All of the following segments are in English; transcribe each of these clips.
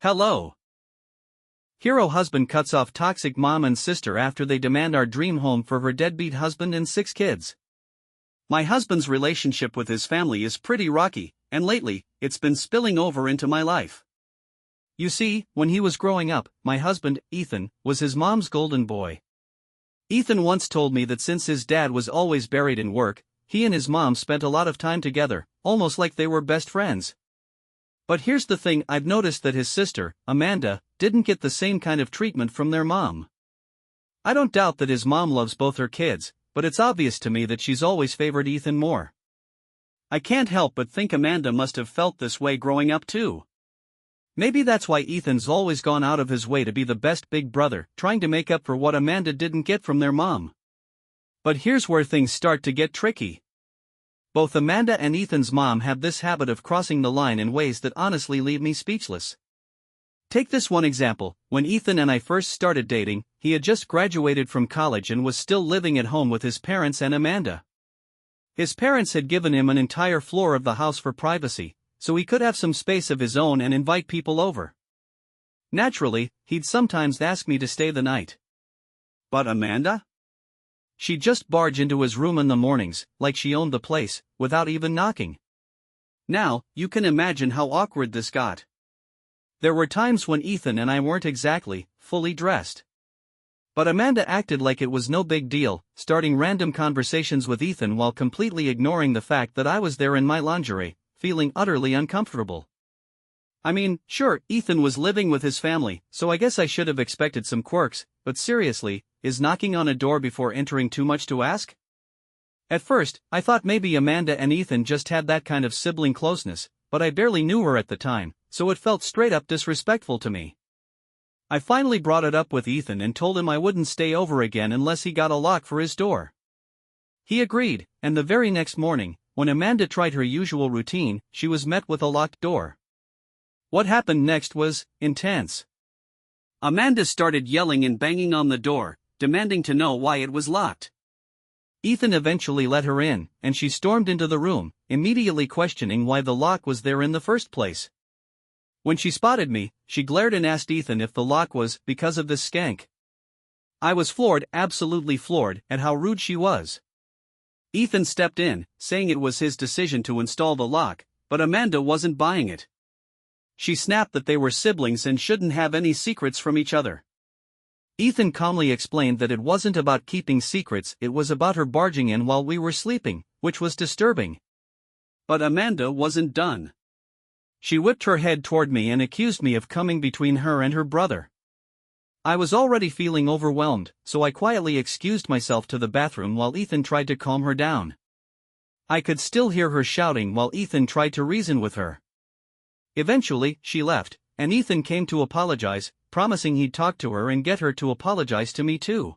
Hello. Hero husband cuts off toxic mom and sister after they demand our dream home for her deadbeat husband and 6 kids. My husband's relationship with his family is pretty rocky, and lately, it's been spilling over into my life. You see, when he was growing up, my husband, Ethan, was his mom's golden boy. Ethan once told me that since his dad was always buried in work, he and his mom spent a lot of time together, almost like they were best friends. But here's the thing, I've noticed that his sister, Amanda, didn't get the same kind of treatment from their mom. I don't doubt that his mom loves both her kids, but it's obvious to me that she's always favored Ethan more. I can't help but think Amanda must have felt this way growing up too. Maybe that's why Ethan's always gone out of his way to be the best big brother, trying to make up for what Amanda didn't get from their mom. But here's where things start to get tricky. Both Amanda and Ethan's mom have this habit of crossing the line in ways that honestly leave me speechless. Take this one example. When Ethan and I first started dating, he had just graduated from college and was still living at home with his parents and Amanda. His parents had given him an entire floor of the house for privacy, so he could have some space of his own and invite people over. Naturally, he'd sometimes ask me to stay the night. But Amanda? She'd just barge into his room in the mornings, like she owned the place, without even knocking. Now, you can imagine how awkward this got. There were times when Ethan and I weren't exactly fully dressed. But Amanda acted like it was no big deal, starting random conversations with Ethan while completely ignoring the fact that I was there in my lingerie, feeling utterly uncomfortable. I mean, sure, Ethan was living with his family, so I guess I should have expected some quirks, but seriously, is knocking on a door before entering too much to ask? At first, I thought maybe Amanda and Ethan just had that kind of sibling closeness, but I barely knew her at the time, so it felt straight up disrespectful to me. I finally brought it up with Ethan and told him I wouldn't stay over again unless he got a lock for his door. He agreed, and the very next morning, when Amanda tried her usual routine, she was met with a locked door. What happened next was intense. Amanda started yelling and banging on the door, demanding to know why it was locked. Ethan eventually let her in, and she stormed into the room, immediately questioning why the lock was there in the first place. When she spotted me, she glared and asked Ethan if the lock was because of this skank. I was floored, absolutely floored, at how rude she was. Ethan stepped in, saying it was his decision to install the lock, but Amanda wasn't buying it. She snapped that they were siblings and shouldn't have any secrets from each other. Ethan calmly explained that it wasn't about keeping secrets, it was about her barging in while we were sleeping, which was disturbing. But Amanda wasn't done. She whipped her head toward me and accused me of coming between her and her brother. I was already feeling overwhelmed, so I quietly excused myself to the bathroom while Ethan tried to calm her down. I could still hear her shouting while Ethan tried to reason with her. Eventually, she left, and Ethan came to apologize, promising he'd talk to her and get her to apologize to me too.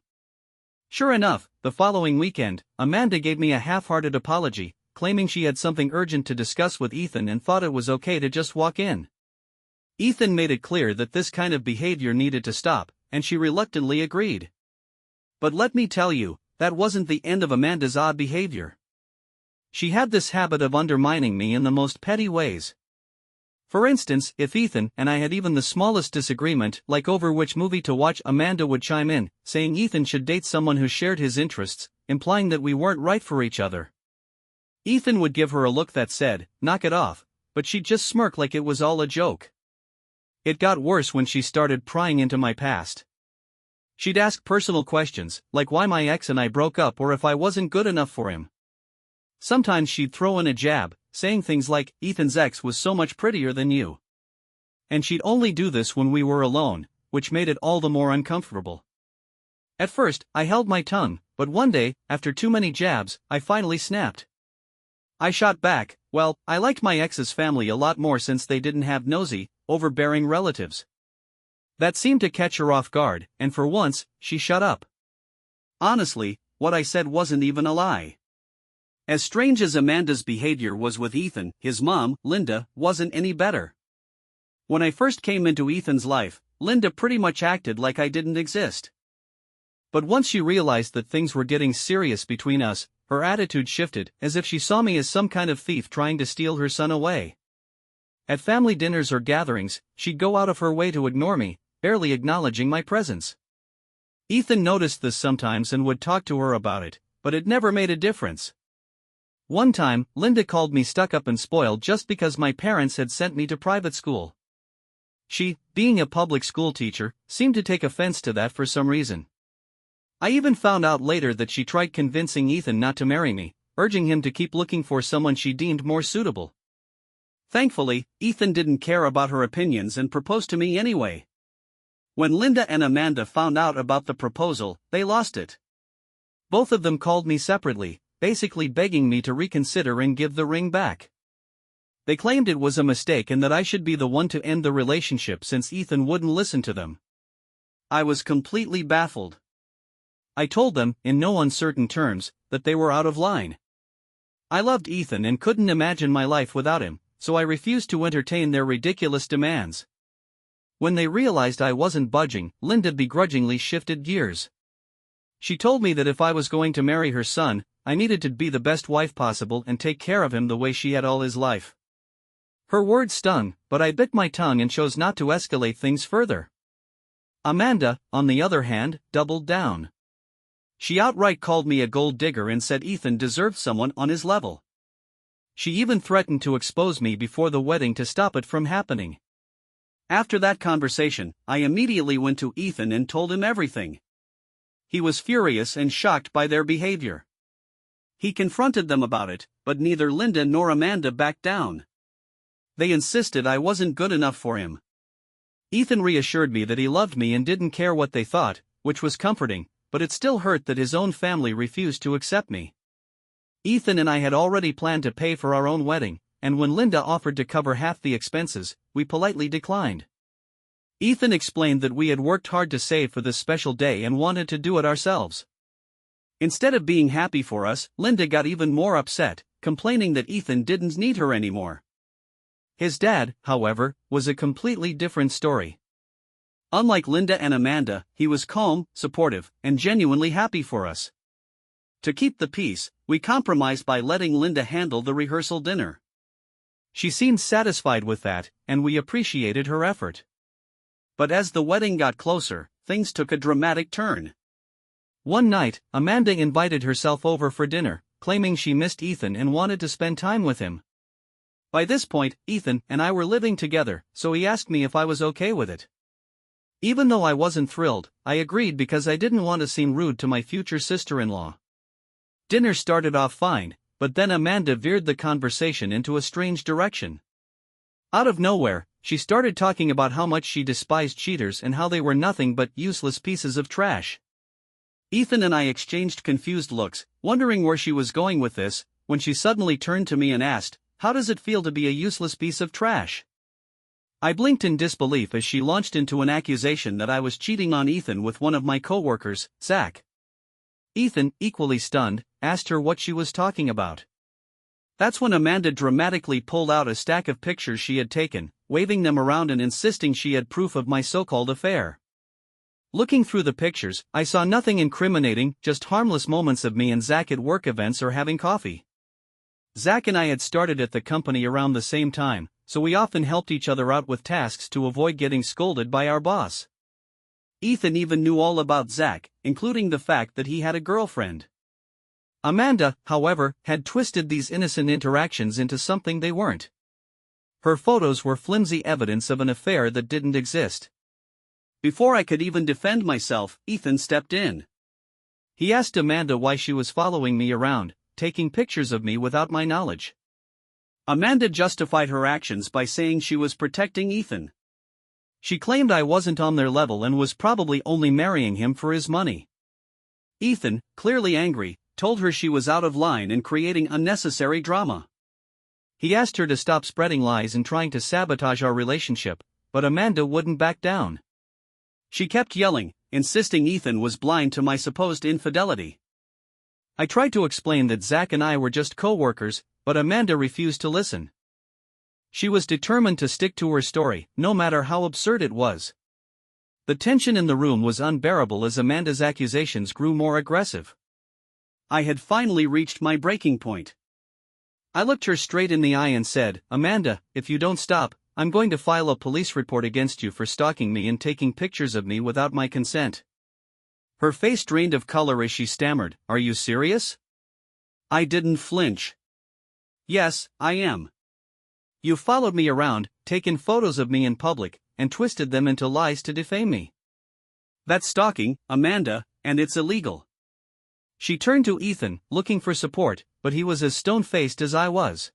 Sure enough, the following weekend, Amanda gave me a half-hearted apology, claiming she had something urgent to discuss with Ethan and thought it was okay to just walk in. Ethan made it clear that this kind of behavior needed to stop, and she reluctantly agreed. But let me tell you, that wasn't the end of Amanda's odd behavior. She had this habit of undermining me in the most petty ways. For instance, if Ethan and I had even the smallest disagreement, like over which movie to watch, Amanda would chime in, saying Ethan should date someone who shared his interests, implying that we weren't right for each other. Ethan would give her a look that said, "Knock it off," but she'd just smirk like it was all a joke. It got worse when she started prying into my past. She'd ask personal questions, like why my ex and I broke up or if I wasn't good enough for him. Sometimes she'd throw in a jab, saying things like, "Ethan's ex was so much prettier than you." And she'd only do this when we were alone, which made it all the more uncomfortable. At first, I held my tongue, but one day, after too many jabs, I finally snapped. I shot back, well, I liked my ex's family a lot more since they didn't have nosy, overbearing relatives. That seemed to catch her off guard, and for once, she shut up. Honestly, what I said wasn't even a lie. As strange as Amanda's behavior was with Ethan, his mom, Linda, wasn't any better. When I first came into Ethan's life, Linda pretty much acted like I didn't exist. But once she realized that things were getting serious between us, her attitude shifted, as if she saw me as some kind of thief trying to steal her son away. At family dinners or gatherings, she'd go out of her way to ignore me, barely acknowledging my presence. Ethan noticed this sometimes and would talk to her about it, but it never made a difference. One time, Linda called me stuck-up and spoiled just because my parents had sent me to private school. She, being a public school teacher, seemed to take offense to that for some reason. I even found out later that she tried convincing Ethan not to marry me, urging him to keep looking for someone she deemed more suitable. Thankfully, Ethan didn't care about her opinions and proposed to me anyway. When Linda and Amanda found out about the proposal, they lost it. Both of them called me separately, basically begging me to reconsider and give the ring back. They claimed it was a mistake and that I should be the one to end the relationship since Ethan wouldn't listen to them. I was completely baffled. I told them, in no uncertain terms, that they were out of line. I loved Ethan and couldn't imagine my life without him, so I refused to entertain their ridiculous demands. When they realized I wasn't budging, Linda begrudgingly shifted gears. She told me that if I was going to marry her son, I needed to be the best wife possible and take care of him the way she had all his life. Her words stung, but I bit my tongue and chose not to escalate things further. Amanda, on the other hand, doubled down. She outright called me a gold digger and said Ethan deserved someone on his level. She even threatened to expose me before the wedding to stop it from happening. After that conversation, I immediately went to Ethan and told him everything. He was furious and shocked by their behavior. He confronted them about it, but neither Linda nor Amanda backed down. They insisted I wasn't good enough for him. Ethan reassured me that he loved me and didn't care what they thought, which was comforting, but it still hurt that his own family refused to accept me. Ethan and I had already planned to pay for our own wedding, and when Linda offered to cover half the expenses, we politely declined. Ethan explained that we had worked hard to save for this special day and wanted to do it ourselves. Instead of being happy for us, Linda got even more upset, complaining that Ethan didn't need her anymore. His dad, however, was a completely different story. Unlike Linda and Amanda, he was calm, supportive, and genuinely happy for us. To keep the peace, we compromised by letting Linda handle the rehearsal dinner. She seemed satisfied with that, and we appreciated her effort. But as the wedding got closer, things took a dramatic turn. One night, Amanda invited herself over for dinner, claiming she missed Ethan and wanted to spend time with him. By this point, Ethan and I were living together, so he asked me if I was okay with it. Even though I wasn't thrilled, I agreed because I didn't want to seem rude to my future sister-in-law. Dinner started off fine, but then Amanda veered the conversation into a strange direction. Out of nowhere, she started talking about how much she despised cheaters and how they were nothing but useless pieces of trash. Ethan and I exchanged confused looks, wondering where she was going with this, when she suddenly turned to me and asked, "How does it feel to be a useless piece of trash?" I blinked in disbelief as she launched into an accusation that I was cheating on Ethan with one of my coworkers, Zach. Ethan, equally stunned, asked her what she was talking about. That's when Amanda dramatically pulled out a stack of pictures she had taken, waving them around and insisting she had proof of my so-called affair. Looking through the pictures, I saw nothing incriminating, just harmless moments of me and Zach at work events or having coffee. Zach and I had started at the company around the same time, so we often helped each other out with tasks to avoid getting scolded by our boss. Ethan even knew all about Zach, including the fact that he had a girlfriend. Amanda, however, had twisted these innocent interactions into something they weren't. Her photos were flimsy evidence of an affair that didn't exist. Before I could even defend myself, Ethan stepped in. He asked Amanda why she was following me around, taking pictures of me without my knowledge. Amanda justified her actions by saying she was protecting Ethan. She claimed I wasn't on their level and was probably only marrying him for his money. Ethan, clearly angry, told her she was out of line and creating unnecessary drama. He asked her to stop spreading lies and trying to sabotage our relationship, but Amanda wouldn't back down. She kept yelling, insisting Ethan was blind to my supposed infidelity. I tried to explain that Zach and I were just co-workers, but Amanda refused to listen. She was determined to stick to her story, no matter how absurd it was. The tension in the room was unbearable as Amanda's accusations grew more aggressive. I had finally reached my breaking point. I looked her straight in the eye and said, "Amanda, if you don't stop, I'm going to file a police report against you for stalking me and taking pictures of me without my consent." Her face drained of color as she stammered, "Are you serious?" I didn't flinch. "Yes, I am. You followed me around, taken photos of me in public, and twisted them into lies to defame me. That's stalking, Amanda, and it's illegal." She turned to Ethan, looking for support, but he was as stone-faced as I was.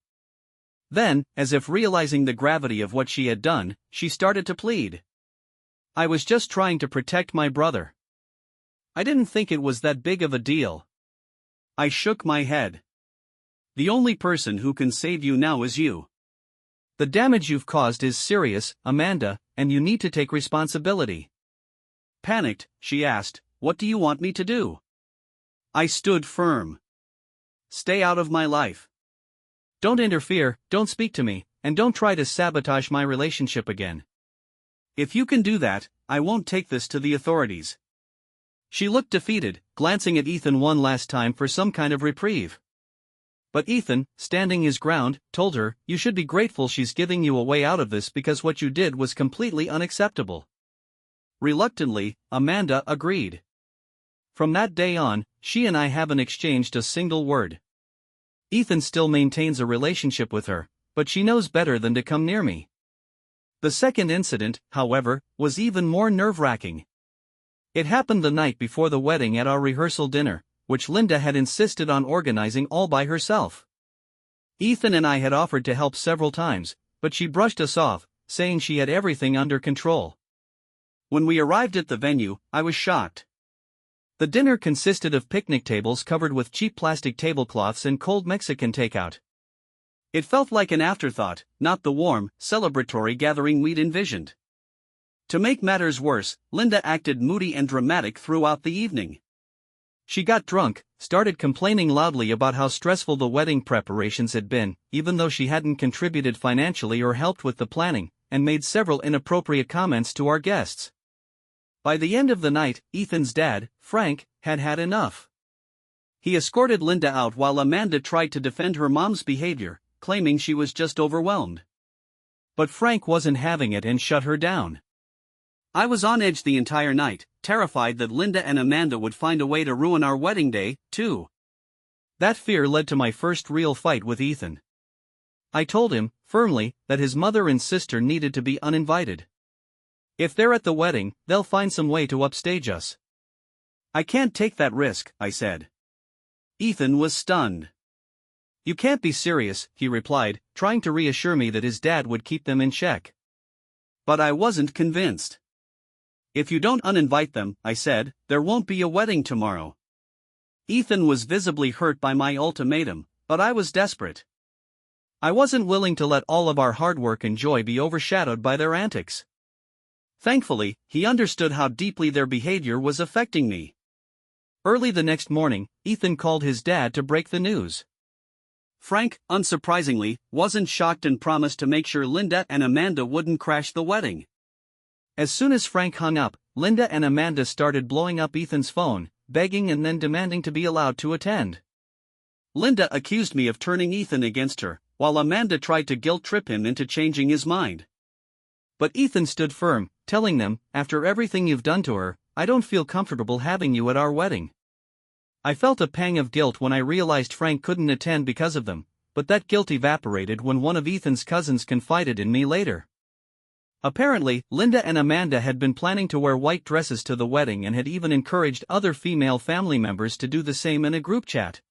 Then, as if realizing the gravity of what she had done, she started to plead. "I was just trying to protect my brother. I didn't think it was that big of a deal." I shook my head. "The only person who can save you now is you. The damage you've caused is serious, Amanda, and you need to take responsibility." Panicked, she asked, "What do you want me to do?" I stood firm. "Stay out of my life. Don't interfere, don't speak to me, and don't try to sabotage my relationship again. If you can do that, I won't take this to the authorities." She looked defeated, glancing at Ethan one last time for some kind of reprieve. But Ethan, standing his ground, told her, "You should be grateful she's giving you a way out of this because what you did was completely unacceptable." Reluctantly, Amanda agreed. From that day on, she and I haven't exchanged a single word. Ethan still maintains a relationship with her, but she knows better than to come near me. The second incident, however, was even more nerve-wracking. It happened the night before the wedding at our rehearsal dinner, which Linda had insisted on organizing all by herself. Ethan and I had offered to help several times, but she brushed us off, saying she had everything under control. When we arrived at the venue, I was shocked. The dinner consisted of picnic tables covered with cheap plastic tablecloths and cold Mexican takeout. It felt like an afterthought, not the warm, celebratory gathering we'd envisioned. To make matters worse, Linda acted moody and dramatic throughout the evening. She got drunk, started complaining loudly about how stressful the wedding preparations had been, even though she hadn't contributed financially or helped with the planning, and made several inappropriate comments to our guests. By the end of the night, Ethan's dad, Frank, had had enough. He escorted Linda out while Amanda tried to defend her mom's behavior, claiming she was just overwhelmed. But Frank wasn't having it and shut her down. I was on edge the entire night, terrified that Linda and Amanda would find a way to ruin our wedding day, too. That fear led to my first real fight with Ethan. I told him, firmly, that his mother and sister needed to be uninvited. If they're at the wedding, they'll find some way to upstage us. "I can't take that risk," I said. Ethan was stunned. "You can't be serious," he replied, trying to reassure me that his dad would keep them in check. But I wasn't convinced. "If you don't uninvite them," I said, "there won't be a wedding tomorrow." Ethan was visibly hurt by my ultimatum, but I was desperate. I wasn't willing to let all of our hard work and joy be overshadowed by their antics. Thankfully, he understood how deeply their behavior was affecting me. Early the next morning, Ethan called his dad to break the news. Frank, unsurprisingly, wasn't shocked and promised to make sure Linda and Amanda wouldn't crash the wedding. As soon as Frank hung up, Linda and Amanda started blowing up Ethan's phone, begging and then demanding to be allowed to attend. Linda accused me of turning Ethan against her, while Amanda tried to guilt-trip him into changing his mind. But Ethan stood firm, telling them, "After everything you've done to her, I don't feel comfortable having you at our wedding." I felt a pang of guilt when I realized Frank couldn't attend because of them, but that guilt evaporated when one of Ethan's cousins confided in me later. Apparently, Linda and Amanda had been planning to wear white dresses to the wedding and had even encouraged other female family members to do the same in a group chat.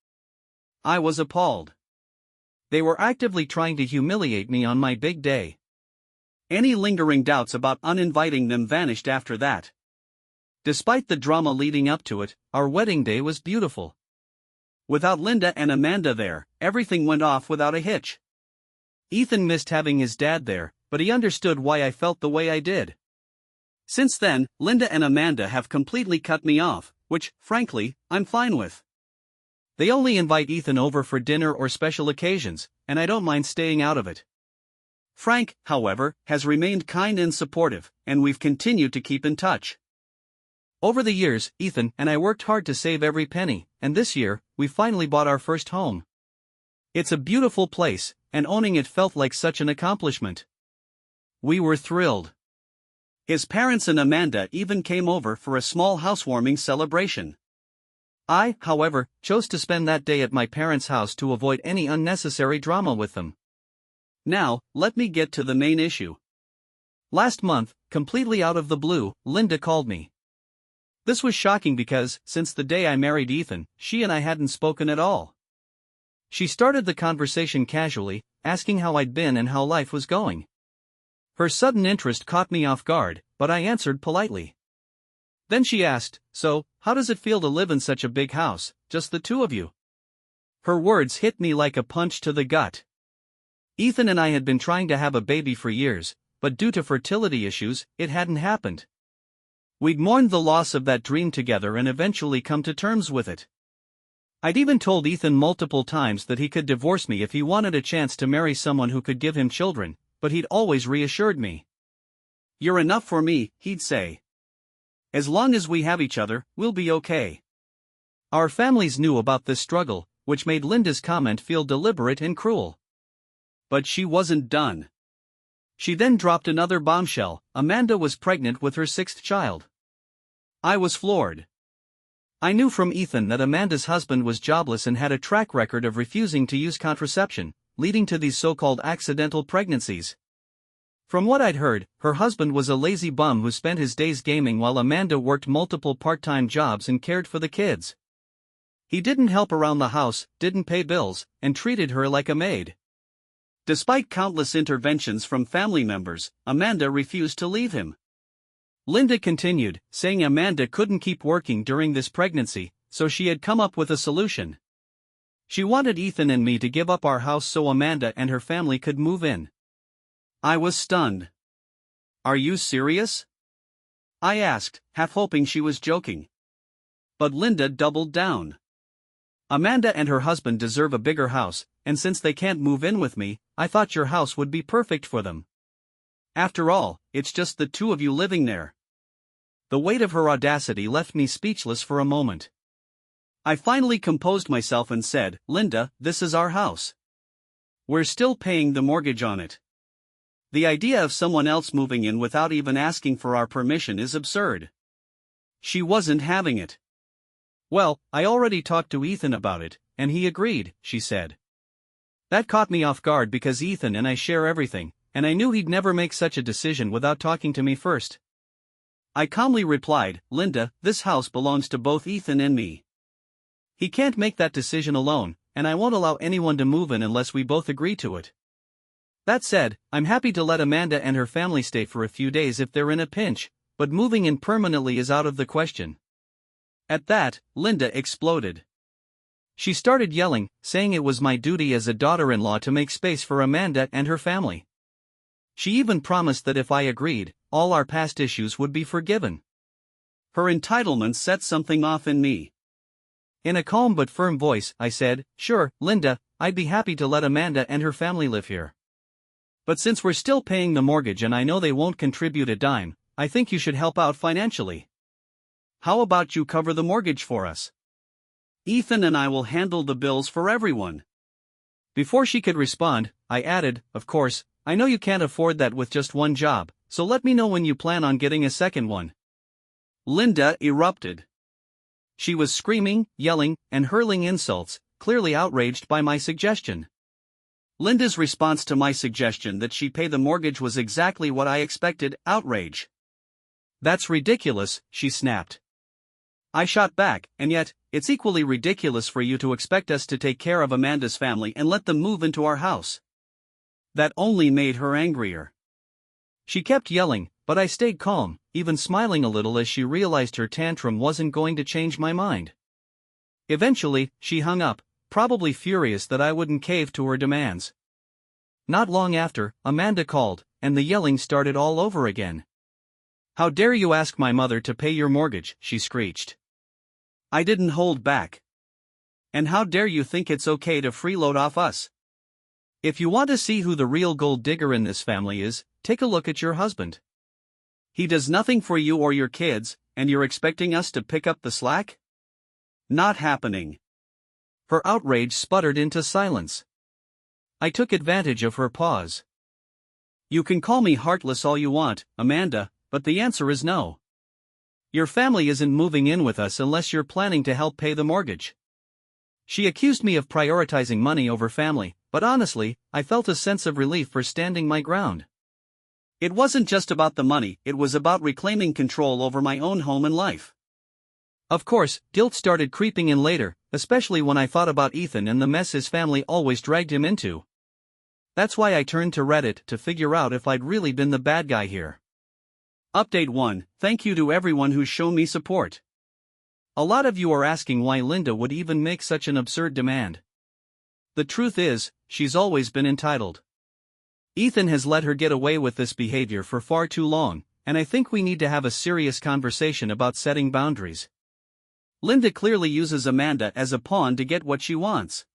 I was appalled. They were actively trying to humiliate me on my big day. Any lingering doubts about uninviting them vanished after that. Despite the drama leading up to it, our wedding day was beautiful. Without Linda and Amanda there, everything went off without a hitch. Ethan missed having his dad there, but he understood why I felt the way I did. Since then, Linda and Amanda have completely cut me off, which, frankly, I'm fine with. They only invite Ethan over for dinner or special occasions, and I don't mind staying out of it. Frank, however, has remained kind and supportive, and we've continued to keep in touch. Over the years, Ethan and I worked hard to save every penny, and this year, we finally bought our first home. It's a beautiful place, and owning it felt like such an accomplishment. We were thrilled. His parents and Amanda even came over for a small housewarming celebration. I, however, chose to spend that day at my parents' house to avoid any unnecessary drama with them. Now, let me get to the main issue. Last month, completely out of the blue, Linda called me. This was shocking because, since the day I married Ethan, she and I hadn't spoken at all. She started the conversation casually, asking how I'd been and how life was going. Her sudden interest caught me off guard, but I answered politely. Then she asked, "So, how does it feel to live in such a big house, just the two of you?" Her words hit me like a punch to the gut. Ethan and I had been trying to have a baby for years, but due to fertility issues, it hadn't happened. We'd mourned the loss of that dream together and eventually come to terms with it. I'd even told Ethan multiple times that he could divorce me if he wanted a chance to marry someone who could give him children, but he'd always reassured me. "You're enough for me," he'd say. "As long as we have each other, we'll be okay." Our families knew about this struggle, which made Linda's comment feel deliberate and cruel. But she wasn't done. She then dropped another bombshell: Amanda was pregnant with her sixth child. I was floored. I knew from Ethan that Amanda's husband was jobless and had a track record of refusing to use contraception, leading to these so-called accidental pregnancies. From what I'd heard, her husband was a lazy bum who spent his days gaming while Amanda worked multiple part-time jobs and cared for the kids. He didn't help around the house, didn't pay bills, and treated her like a maid. Despite countless interventions from family members, Amanda refused to leave him. Linda continued, saying Amanda couldn't keep working during this pregnancy, so she had come up with a solution. She wanted Ethan and me to give up our house so Amanda and her family could move in. I was stunned. "Are you serious?" I asked, half hoping she was joking. But Linda doubled down. "Amanda and her husband deserve a bigger house, and since they can't move in with me, I thought your house would be perfect for them. After all, it's just the two of you living there." The weight of her audacity left me speechless for a moment. I finally composed myself and said, "Linda, this is our house. We're still paying the mortgage on it. The idea of someone else moving in without even asking for our permission is absurd." She wasn't having it. "Well, I already talked to Ethan about it, and he agreed," she said. That caught me off guard because Ethan and I share everything, and I knew he'd never make such a decision without talking to me first. I calmly replied, "Linda, this house belongs to both Ethan and me. He can't make that decision alone, and I won't allow anyone to move in unless we both agree to it. That said, I'm happy to let Amanda and her family stay for a few days if they're in a pinch, but moving in permanently is out of the question." At that, Linda exploded. She started yelling, saying it was my duty as a daughter-in-law to make space for Amanda and her family. She even promised that if I agreed, all our past issues would be forgiven. Her entitlement set something off in me. In a calm but firm voice, I said, "Sure, Linda, I'd be happy to let Amanda and her family live here. But since we're still paying the mortgage and I know they won't contribute a dime, I think you should help out financially. How about you cover the mortgage for us? Ethan and I will handle the bills for everyone." Before she could respond, I added, "Of course, I know you can't afford that with just one job, so let me know when you plan on getting a second one." Linda erupted. She was screaming, yelling, and hurling insults, clearly outraged by my suggestion. Linda's response to my suggestion that she pay the mortgage was exactly what I expected: outrage. "That's ridiculous," she snapped. I shot back, "And yet, it's equally ridiculous for you to expect us to take care of Amanda's family and let them move into our house." That only made her angrier. She kept yelling, but I stayed calm, even smiling a little as she realized her tantrum wasn't going to change my mind. Eventually, she hung up, probably furious that I wouldn't cave to her demands. Not long after, Amanda called, and the yelling started all over again. "How dare you ask my mother to pay your mortgage," she screeched. I didn't hold back. "And how dare you think it's okay to freeload off us? If you want to see who the real gold digger in this family is, take a look at your husband. He does nothing for you or your kids, and you're expecting us to pick up the slack? Not happening." Her outrage sputtered into silence. I took advantage of her pause. You can call me heartless all you want, Amanda, but the answer is no. Your family isn't moving in with us unless you're planning to help pay the mortgage. She accused me of prioritizing money over family, but honestly, I felt a sense of relief for standing my ground. It wasn't just about the money, it was about reclaiming control over my own home and life. Of course, guilt started creeping in later, especially when I thought about Ethan and the mess his family always dragged him into. That's why I turned to Reddit to figure out if I'd really been the bad guy here. Update 1. Thank you to everyone who's shown me support. A lot of you are asking why Linda would even make such an absurd demand. The truth is, she's always been entitled. Ethan has let her get away with this behavior for far too long, and I think we need to have a serious conversation about setting boundaries. Linda clearly uses Amanda as a pawn to get what she wants.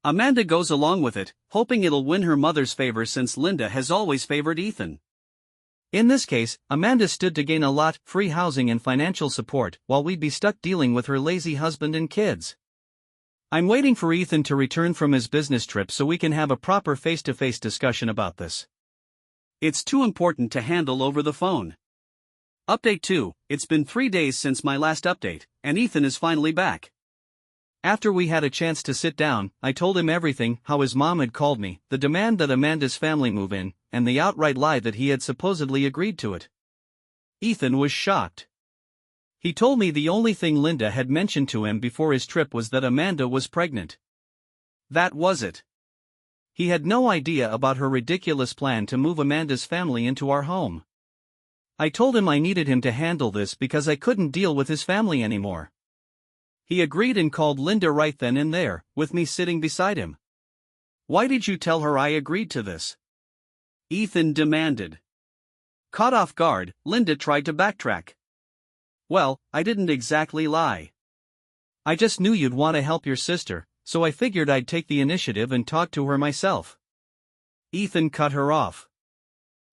Amanda goes along with it, hoping it'll win her mother's favor since Linda has always favored Ethan. In this case, Amanda stood to gain a lot: free housing and financial support, while we'd be stuck dealing with her lazy husband and kids. I'm waiting for Ethan to return from his business trip so we can have a proper face-to-face discussion about this. It's too important to handle over the phone. Update 2. It's been 3 days since my last update, and Ethan is finally back. After we had a chance to sit down, I told him everything: how his mom had called me, the demand that Amanda's family move in, and the outright lie that he had supposedly agreed to it. Ethan was shocked. He told me the only thing Linda had mentioned to him before his trip was that Amanda was pregnant. That was it. He had no idea about her ridiculous plan to move Amanda's family into our home. I told him I needed him to handle this because I couldn't deal with his family anymore. He agreed and called Linda right then and there, with me sitting beside him. Why did you tell her I agreed to this? Ethan demanded. Caught off guard, Linda tried to backtrack. Well, I didn't exactly lie. I just knew you'd want to help your sister, so I figured I'd take the initiative and talk to her myself. Ethan cut her off.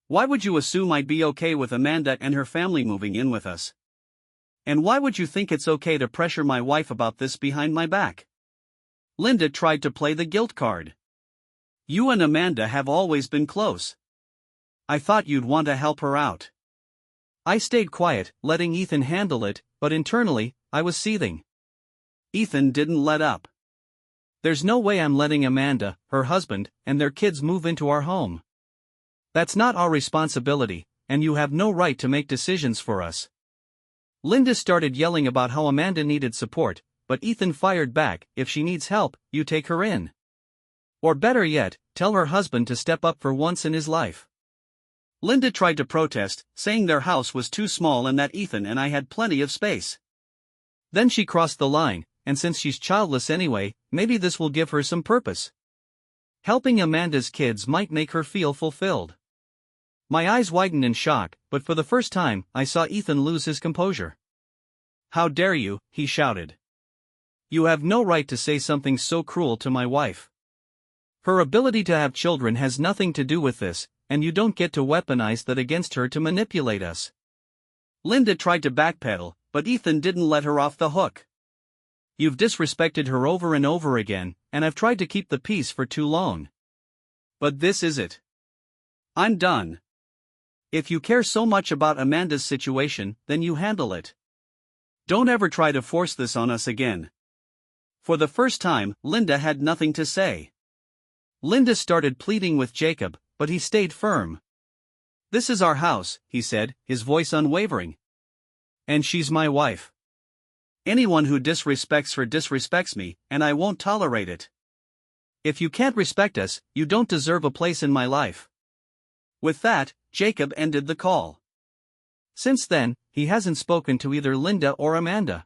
Why would you assume I'd be okay with Amanda and her family moving in with us? And why would you think it's okay to pressure my wife about this behind my back? Linda tried to play the guilt card. You and Amanda have always been close. I thought you'd want to help her out. I stayed quiet, letting Ethan handle it, but internally, I was seething. Ethan didn't let up. There's no way I'm letting Amanda, her husband, and their kids move into our home. That's not our responsibility, and you have no right to make decisions for us. Linda started yelling about how Amanda needed support, but Ethan fired back: if she needs help, you take her in. Or better yet, tell her husband to step up for once in his life. Linda tried to protest, saying their house was too small and that Ethan and I had plenty of space. Then she crossed the line, and since she's childless anyway, maybe this will give her some purpose. Helping Amanda's kids might make her feel fulfilled. My eyes widened in shock, but for the first time, I saw Ethan lose his composure. How dare you, he shouted. You have no right to say something so cruel to my wife. Her ability to have children has nothing to do with this, and you don't get to weaponize that against her to manipulate us. Linda tried to backpedal, but Ethan didn't let her off the hook. You've disrespected her over and over again, and I've tried to keep the peace for too long. But this is it. I'm done. If you care so much about Amanda's situation, then you handle it. Don't ever try to force this on us again. For the first time, Linda had nothing to say. Linda started pleading with Jacob, but he stayed firm. This is our house, he said, his voice unwavering. And she's my wife. Anyone who disrespects her disrespects me, and I won't tolerate it. If you can't respect us, you don't deserve a place in my life. With that, Jacob ended the call. Since then, he hasn't spoken to either Linda or Amanda.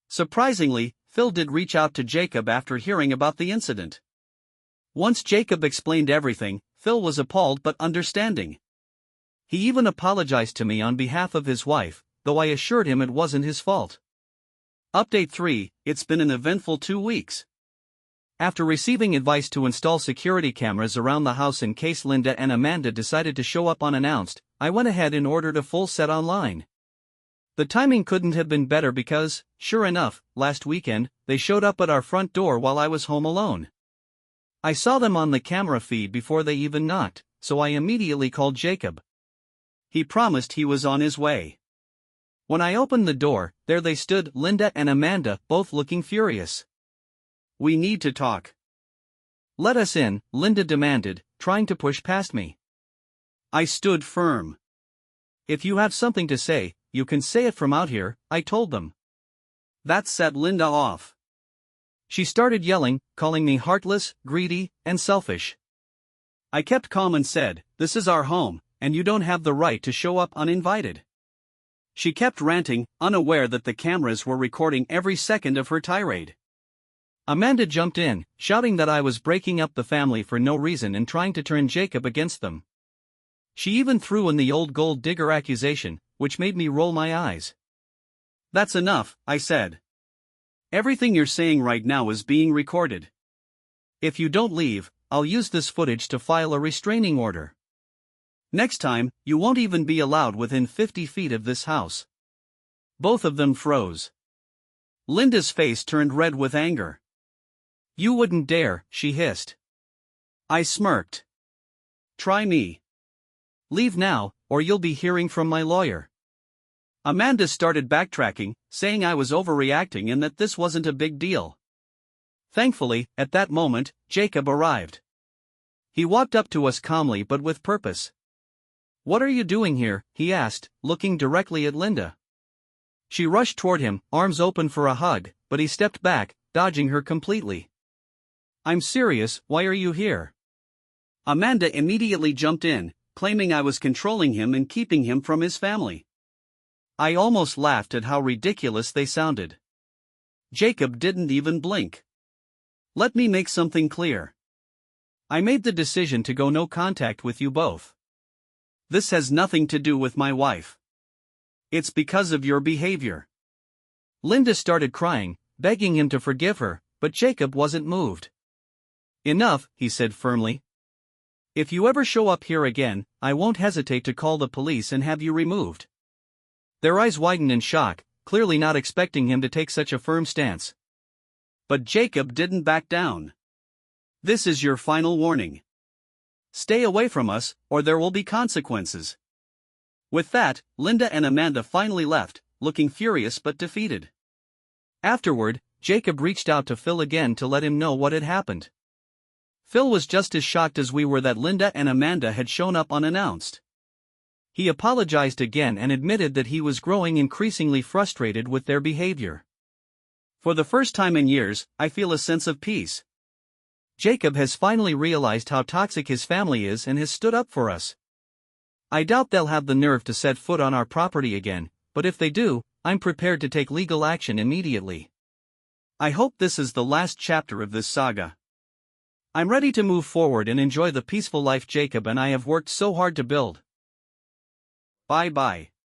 Surprisingly, Phil did reach out to Jacob after hearing about the incident. Once Jacob explained everything, Phil was appalled but understanding. He even apologized to me on behalf of his wife, though I assured him it wasn't his fault. Update 3, it's been an eventful 2 weeks. After receiving advice to install security cameras around the house in case Linda and Amanda decided to show up unannounced, I went ahead and ordered a full set online. The timing couldn't have been better because, sure enough, last weekend, they showed up at our front door while I was home alone. I saw them on the camera feed before they even knocked, so I immediately called Jacob. He promised he was on his way. When I opened the door, there they stood, Linda and Amanda, both looking furious. "We need to talk." "Let us in," Linda demanded, trying to push past me. I stood firm. "If you have something to say, you can say it from out here," I told them. That set Linda off. She started yelling, calling me heartless, greedy, and selfish. I kept calm and said, "This is our home, and you don't have the right to show up uninvited." She kept ranting, unaware that the cameras were recording every second of her tirade. Amanda jumped in, shouting that I was breaking up the family for no reason and trying to turn Jacob against them. She even threw in the old gold digger accusation, which made me roll my eyes. "That's enough," I said. "Everything you're saying right now is being recorded. If you don't leave, I'll use this footage to file a restraining order. Next time, you won't even be allowed within 50 feet of this house." Both of them froze. Linda's face turned red with anger. "You wouldn't dare," she hissed. I smirked. "Try me. Leave now, or you'll be hearing from my lawyer." Amanda started backtracking, saying I was overreacting and that this wasn't a big deal. Thankfully, at that moment, Jacob arrived. He walked up to us calmly but with purpose. "What are you doing here?" he asked, looking directly at Linda. She rushed toward him, arms open for a hug, but he stepped back, dodging her completely. "I'm serious, why are you here?" Amanda immediately jumped in, claiming I was controlling him and keeping him from his family. I almost laughed at how ridiculous they sounded. Jacob didn't even blink. "Let me make something clear. I made the decision to go no contact with you both. This has nothing to do with my wife. It's because of your behavior." Linda started crying, begging him to forgive her, but Jacob wasn't moved. "Enough," he said firmly. "If you ever show up here again, I won't hesitate to call the police and have you removed." Their eyes widened in shock, clearly not expecting him to take such a firm stance. But Jacob didn't back down. "This is your final warning. Stay away from us, or there will be consequences." With that, Linda and Amanda finally left, looking furious but defeated. Afterward, Jacob reached out to Phil again to let him know what had happened. Phil was just as shocked as we were that Linda and Amanda had shown up unannounced. He apologized again and admitted that he was growing increasingly frustrated with their behavior. For the first time in years, I feel a sense of peace. Jacob has finally realized how toxic his family is and has stood up for us. I doubt they'll have the nerve to set foot on our property again, but if they do, I'm prepared to take legal action immediately. I hope this is the last chapter of this saga. I'm ready to move forward and enjoy the peaceful life Jacob and I have worked so hard to build. Bye-bye.